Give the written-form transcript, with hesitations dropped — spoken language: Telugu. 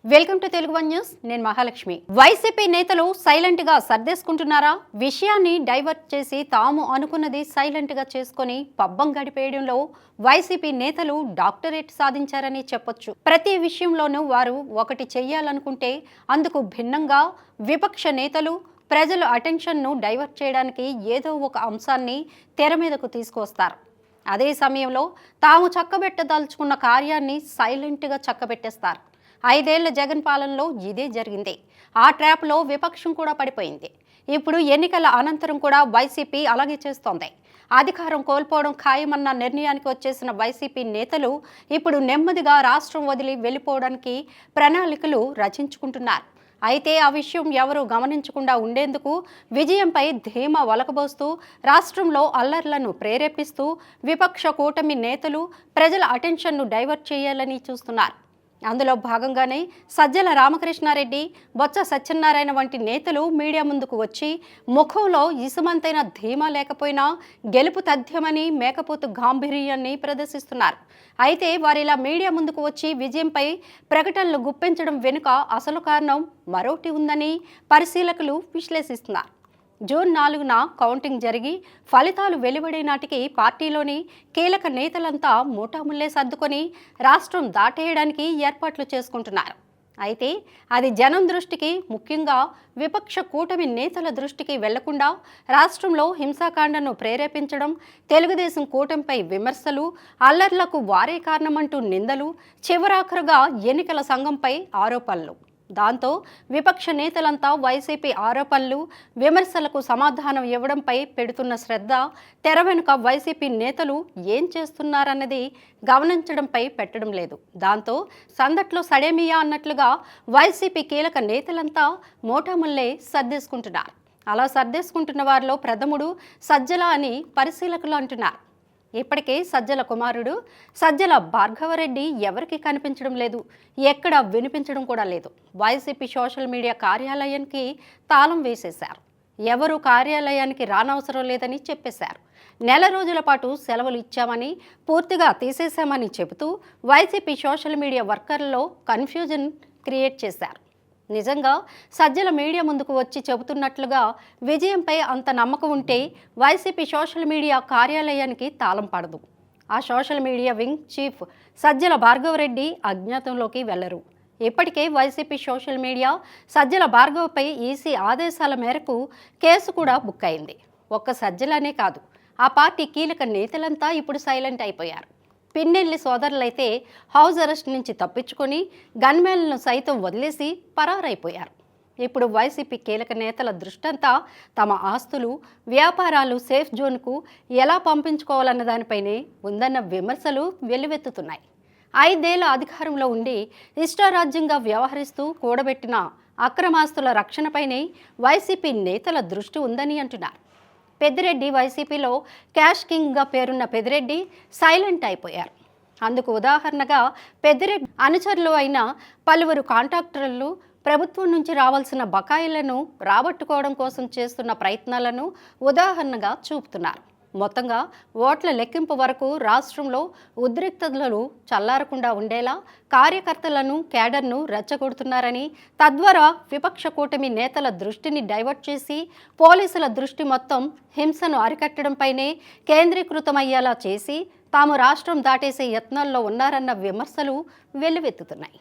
Welcome to Telugu one news. నేను మహాలక్ష్మి. వైసీపీ నేతలు సైలెంట్ గా సర్దేసుకుంటున్నారా? విషయాన్ని డైవర్ట్ చేసి తాము అనుకున్నది సైలెంట్ గా చేసుకుని పబ్బం గడిపేయడంలో వైసీపీ నేతలు డాక్టరేట్ సాధించారని చెప్పొచ్చు. ప్రతి విషయంలోనూ వారు ఒకటి చెయ్యాలనుకుంటే అందుకు భిన్నంగా విపక్ష నేతలు ప్రజల అటెన్షన్ను డైవర్ట్ చేయడానికి ఏదో ఒక అంశాన్ని తెర మీదకు తీసుకొస్తారు. అదే సమయంలో తాము చక్కబెట్టదలుచుకున్న కార్యాన్ని సైలెంట్గా చక్కబెట్టేస్తారు. 5 ఏళ్ల జగన్ పాలనలో ఇదే జరిగింది. ఆ ట్రాప్లో విపక్షం కూడా పడిపోయింది. ఇప్పుడు ఎన్నికల అనంతరం కూడా వైసీపీ అలాగే చేస్తోంది. అధికారం కోల్పోవడం ఖాయమన్న నిర్ణయానికి వచ్చేసిన వైసీపీ నేతలు ఇప్పుడు నెమ్మదిగా రాష్ట్రం వదిలి వెళ్ళిపోవడానికి ప్రణాళికలు రచించుకుంటున్నారు. అయితే ఆ విషయం ఎవరూ గమనించకుండా ఉండేందుకు విజయంపై ధీమా ఒలకబోస్తూ రాష్ట్రంలో అల్లర్లను ప్రేరేపిస్తూ విపక్ష కూటమి నేతలు ప్రజల అటెన్షన్ను డైవర్ట్ చేయాలని చూస్తున్నారు. అందులో భాగంగానే సజ్జల రామకృష్ణారెడ్డి, బొత్స సత్యనారాయణ వంటి నేతలు మీడియా ముందుకు వచ్చి ముఖంలో ఇసుమంతైన ధీమా లేకపోయినా గెలుపు తథ్యమని మేకపోతు గాంభీర్యాన్ని ప్రదర్శిస్తున్నారు. అయితే వారిలా మీడియా ముందుకు వచ్చి విజయంపై ప్రకటనలు గుప్పించడం వెనుక అసలు కారణం మరోటి ఉందని పరిశీలకులు విశ్లేషిస్తున్నారు. జూన్ 4న కౌంటింగ్ జరిగి ఫలితాలు వెలువడే నాటికి పార్టీలోని కీలక నేతలంతా మూటాముల్లే సర్దుకొని రాష్ట్రం దాటేయడానికి ఏర్పాట్లు చేసుకుంటున్నారు. అయితే అది జనం దృష్టికి, ముఖ్యంగా విపక్ష కూటమి నేతల దృష్టికి వెళ్లకుండా రాష్ట్రంలో హింసాకాండను ప్రేరేపించడం, తెలుగుదేశం కూటమిపై విమర్శలు, అల్లర్లకు వారే కారణమంటూ నిందలు, చివరాఖరుగా ఎన్నికల సంఘంపై ఆరోపణలు. దాంతో విపక్ష నేతలంతా వైసీపీ ఆరోపణలు, విమర్శలకు సమాధానం ఇవ్వడంపై పెడుతున్న శ్రద్ధ తెర వెనుక వైసీపీ నేతలు ఏం చేస్తున్నారన్నది గమనించడంపై పెట్టడం లేదు. దాంతో సందట్లో సడేమియా అన్నట్లుగా వైసీపీ కీలక నేతలంతా మోటాముల్లే సర్దేసుకుంటున్నారు. అలా సర్దేసుకుంటున్న వారిలో ప్రథముడు సజ్జల అని పరిశీలకులు అంటున్నారు. ఇప్పటికే సజ్జల కుమారుడు సజ్జల భార్గవరెడ్డి ఎవరికి కనిపించడం లేదు, ఎక్కడ వినిపించడం కూడా లేదు. వైసీపీ సోషల్ మీడియా కార్యాలయానికి తాళం వేసేశారు. ఎవరు కార్యాలయానికి రానవసరం లేదని చెప్పేశారు. నెల రోజుల పాటు సెలవులు ఇచ్చామని, పూర్తిగా తీసేశామని చెబుతూ వైసీపీ సోషల్ మీడియా వర్కర్లలో కన్ఫ్యూజన్ క్రియేట్ చేశారు. నిజంగా సజ్జల మీడియా ముందుకు వచ్చి చెబుతున్నట్లుగా విజయంపై అంత నమ్మకం ఉంటే వైసీపీ సోషల్ మీడియా కార్యాలయానికి తాళం పడదు. ఆ social media wing chief Sajjala Bhargava Reddy అజ్ఞాతంలోకి వెళ్లరు. ఇప్పటికే వైసీపీ సోషల్ మీడియా సజ్జల భార్గవపై ఈసీ ఆదేశాల మేరకు కేసు కూడా బుక్ అయింది. ఒక్క సజ్జలనే కాదు, ఆ పార్టీ కీలక నేతలంతా ఇప్పుడు సైలెంట్ అయిపోయారు. పిన్నెల్లి సోదరులైతే హౌస్ అరెస్ట్ నుంచి తప్పించుకొని గన్మెన్లను సైతం వదిలేసి పరారైపోయారు. ఇప్పుడు వైసీపీ కీలక నేతల దృష్టంతా తమ ఆస్తులు, వ్యాపారాలు సేఫ్ జోన్కు ఎలా పంపించుకోవాలన్న దానిపైనే ఉందన్న విమర్శలు వెల్లువెత్తుతున్నాయి. 5 ఏళ్ల అధికారంలో ఉండి ఇష్టారాజ్యంగా వ్యవహరిస్తూ కూడబెట్టిన అక్రమాస్తుల రక్షణపైనే వైసీపీ నేతల దృష్టి ఉందని అంటున్నారు. పెద్దిరెడ్డి వైసీపీలో క్యాష్ కింగ్గా పేరున్న పెద్దిరెడ్డి సైలెంట్ అయిపోయారు. అందుకు ఉదాహరణగా పెద్దిరెడ్డి అనుచరులు అయిన పలువురు కాంట్రాక్టర్లు ప్రభుత్వం నుంచి రావాల్సిన బకాయిలను రాబట్టుకోవడం కోసం చేస్తున్న ప్రయత్నాలను ఉదాహరణగా చూపుతున్నారు. మొత్తంగా ఓట్ల లెక్కింపు వరకు రాష్ట్రంలో ఉద్రిక్తతలు చల్లారకుండా ఉండేలా కార్యకర్తలను, కేడర్ను రెచ్చగొడుతున్నారని, తద్వారా విపక్ష కూటమి నేతల దృష్టిని డైవర్ట్ చేసి పోలీసుల దృష్టి మొత్తం హింసను అరికట్టడంపైనే కేంద్రీకృతమయ్యేలా చేసి తాము రాష్ట్రం దాటేసే యత్నాల్లో ఉన్నారన్న విమర్శలు వెల్లువెత్తుతున్నాయి.